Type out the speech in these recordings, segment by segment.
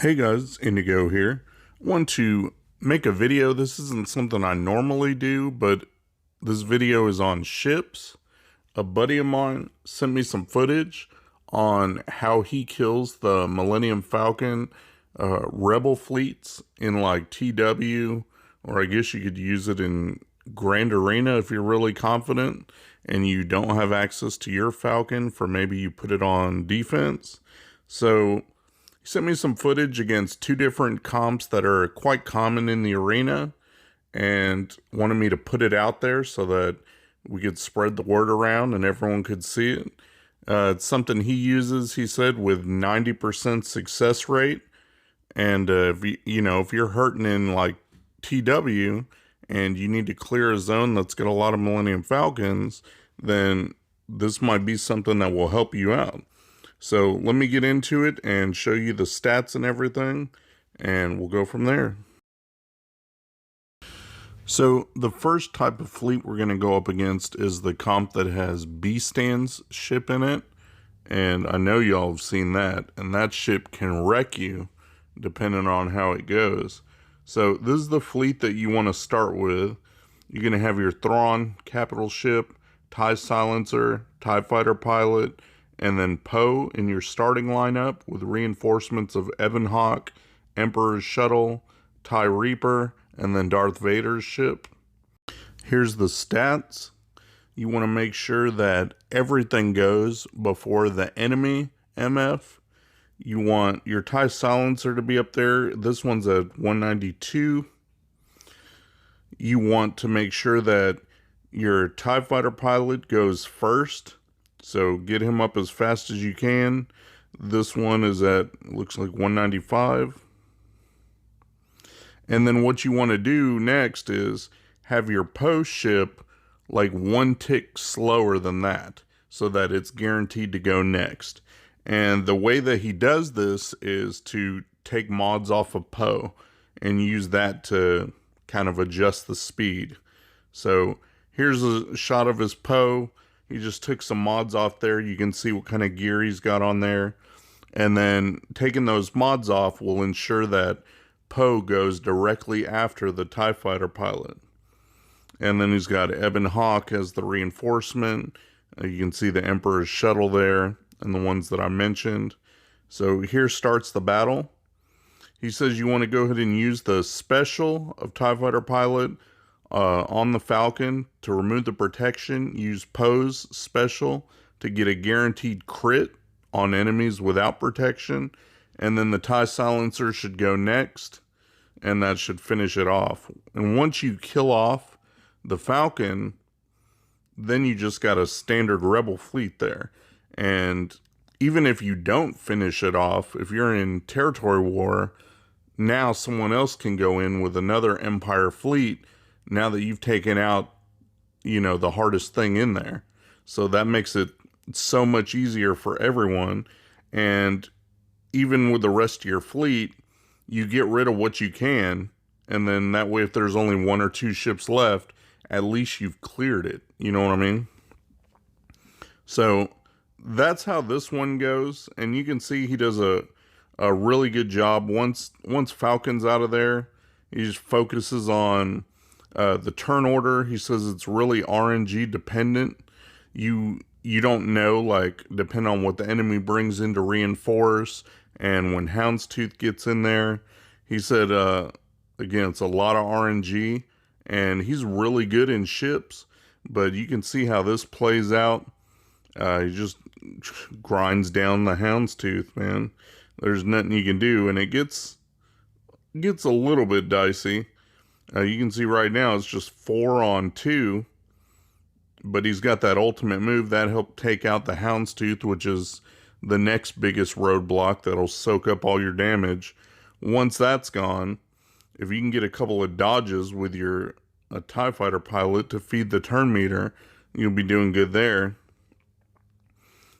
Hey guys, Indigo here. Want to make a video. This isn't something I normally do, but this video is on ships. A buddy of mine sent me some footage on how he kills the Millennium Falcon rebel fleets in like TW, or I guess you could use it in Grand Arena if you're really confident and you don't have access to your Falcon for maybe you put it on defense. So he sent me some footage against two different comps that are quite common in the arena and wanted me to put it out there so that we could spread the word around and everyone could see it. It's something he uses, he said, with 90% success rate. And if you're hurting in like TW and you need to clear a zone that's got a lot of Millennium Falcons, then this might be something that will help you out. So let me get into it and show you the stats and everything, and we'll go from there. So the first type of fleet we're going to go up against is the comp that has B-Stand's ship in it. And I know y'all have seen that, and that ship can wreck you depending on how it goes. So this is the fleet that you want to start with. You're going to have your Thrawn capital ship, TIE silencer, TIE fighter pilot, and then Poe in your starting lineup with reinforcements of Ebon Hawk, Emperor's shuttle, TIE Reaper, and then Darth Vader's ship. Here's the stats. You want to make sure that everything goes before the enemy MF. You want your TIE silencer to be up there. This one's at 192. You want to make sure that your TIE fighter pilot goes first. So get him up as fast as you can. This one is at, looks like 195. And then what you want to do next is have your Poe ship like one tick slower than that so that it's guaranteed to go next. And the way that he does this is to take mods off of Poe and use that to kind of adjust the speed. So here's a shot of his Poe. He just took some mods off there. You can see what kind of gear he's got on there. And then taking those mods off will ensure that Poe goes directly after the TIE fighter pilot. And then he's got Ebon Hawk as the reinforcement. You can see the Emperor's shuttle there and the ones that I mentioned. So here starts the battle. He says you want to go ahead and use the special of TIE fighter pilot on the Falcon. To remove the protection, use Poe's special to get a guaranteed crit on enemies without protection. And then the TIE silencer should go next, and that should finish it off. And once you kill off the Falcon, then you just got a standard rebel fleet there. And even if you don't finish it off, if you're in territory war, now someone else can go in with another Empire fleet now that you've taken out, the hardest thing in there. So that makes it so much easier for everyone. And even with the rest of your fleet, you get rid of what you can. And then that way, if there's only one or two ships left, at least you've cleared it. You know what I mean? So that's how this one goes. And you can see he does a really good job. Once Falcon's out of there, he just focuses on the turn order. He says it's really RNG dependent. You don't know, like, depending on what the enemy brings in to reinforce, and when Houndstooth gets in there. He said, again, it's a lot of RNG, and he's really good in ships, but you can see how this plays out. He just grinds down the Houndstooth, man. There's nothing you can do, and it gets a little bit dicey. You can see right now it's just 4 on 2, but he's got that ultimate move that helped take out the Houndstooth, which is the next biggest roadblock that'll soak up all your damage. Once that's gone, if you can get a couple of dodges with your TIE fighter pilot to feed the turn meter, you'll be doing good there.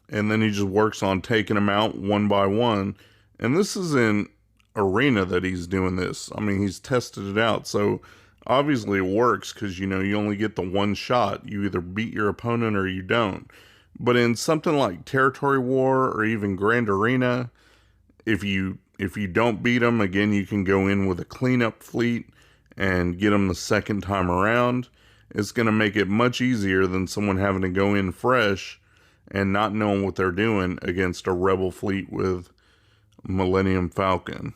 And then he just works on taking them out one by one. And this is in arena that he's doing this. I mean, he's tested it out. So obviously it works because, you only get the one shot. You either beat your opponent or you don't. But in something like Territory War or even Grand Arena, if you if you don't beat them, again, you can go in with a cleanup fleet and get them the second time around. It's going to make it much easier than someone having to go in fresh and not knowing what they're doing against a rebel fleet with Millennium Falcon.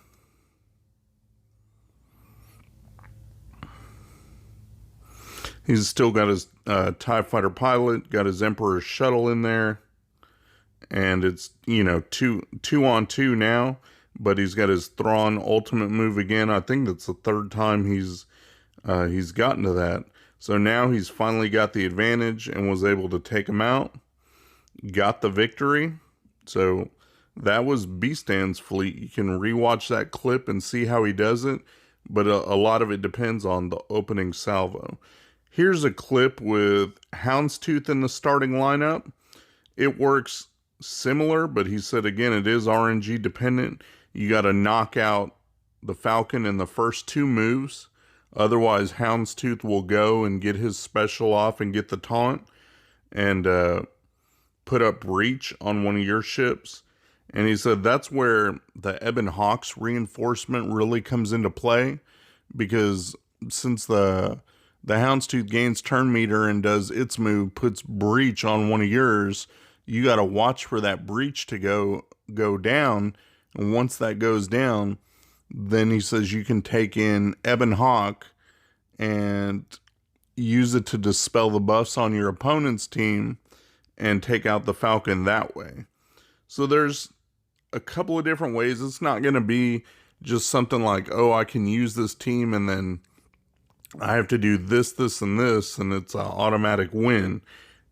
He's still got his TIE fighter pilot, got his Emperor shuttle in there, and it's, you know, two on two now, but he's got his Thrawn ultimate move again. I think that's the third time he's gotten to that. So now he's finally got the advantage and was able to take him out. Got the victory. So that was B-Stand's fleet. You can rewatch that clip and see how he does it, but a lot of it depends on the opening salvo. Here's a clip with Houndstooth in the starting lineup. It works similar, but he said, again, it is RNG dependent. You got to knock out the Falcon in the first two moves. Otherwise, Houndstooth will go and get his special off and get the taunt and put up breach on one of your ships. And he said that's where the Ebon Hawk's reinforcement really comes into play, because since the Houndstooth gains turn meter and does its move, puts breach on one of yours, you got to watch for that breach to go down. And once that goes down, then he says you can take in Ebon Hawk and use it to dispel the buffs on your opponent's team and take out the Falcon that way. So there's a couple of different ways. It's not going to be just something like, oh, I can use this team and then I have to do this, this, and this, and it's an automatic win.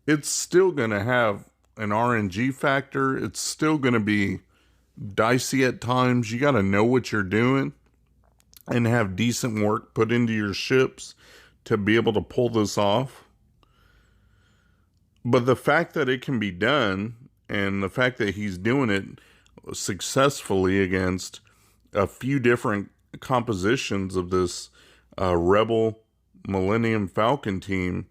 It's still going to have an RNG factor. It's still going to be dicey at times. You got to know what you're doing and have decent work put into your ships to be able to pull this off. But the fact that it can be done, and the fact that he's doing it successfully against a few different compositions of this Rebel Millennium Falcon team,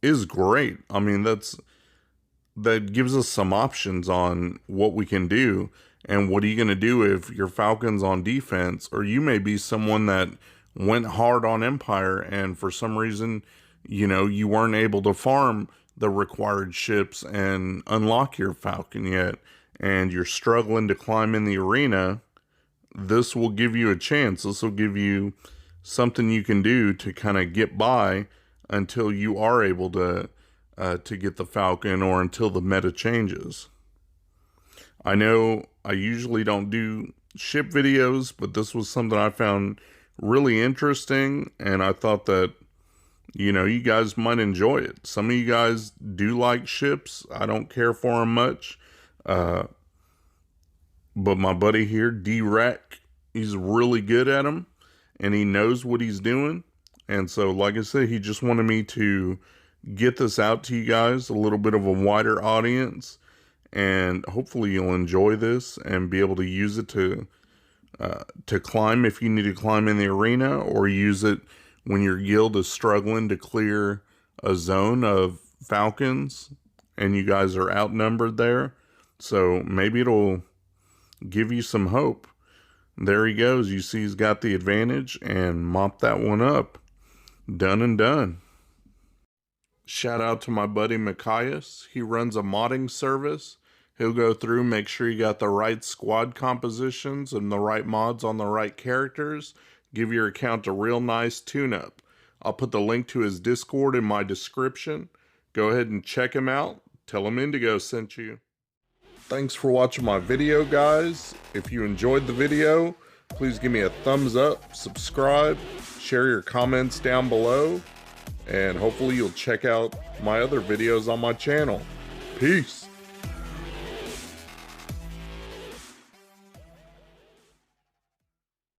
is great. I mean, that gives us some options on what we can do. And what are you going to do if your Falcon's on defense? Or you may be someone that went hard on Empire and for some reason, you know, you weren't able to farm the required ships and unlock your Falcon yet, and you're struggling to climb in the arena. This will give you a chance. This will give you something you can do to kind of get by until you are able to get the Falcon, or until the meta changes. I know I usually don't do ship videos, but this was something I found really interesting, and I thought that, you know, you guys might enjoy it. Some of you guys do like ships. I don't care for them much. But my buddy here, D-Rack, he's really good at them, and he knows what he's doing. And so, like I said, he just wanted me to get this out to you guys, a little bit of a wider audience, and hopefully you'll enjoy this and be able to use it to climb if you need to climb in the arena, or use it when your guild is struggling to clear a zone of Falcons and you guys are outnumbered there. So maybe it'll give you some hope. There he goes. You see he's got the advantage and mopped that one up. Done and done. Shout out to my buddy Machias. He runs a modding service. He'll go through, make sure you got the right squad compositions and the right mods on the right characters. Give your account a real nice tune-up. I'll put the link to his Discord in my description. Go ahead and check him out. Tell him Indigo sent you. Thanks for watching my video, guys. If you enjoyed the video, please give me a thumbs up, subscribe, share your comments down below, and hopefully you'll check out my other videos on my channel. Peace.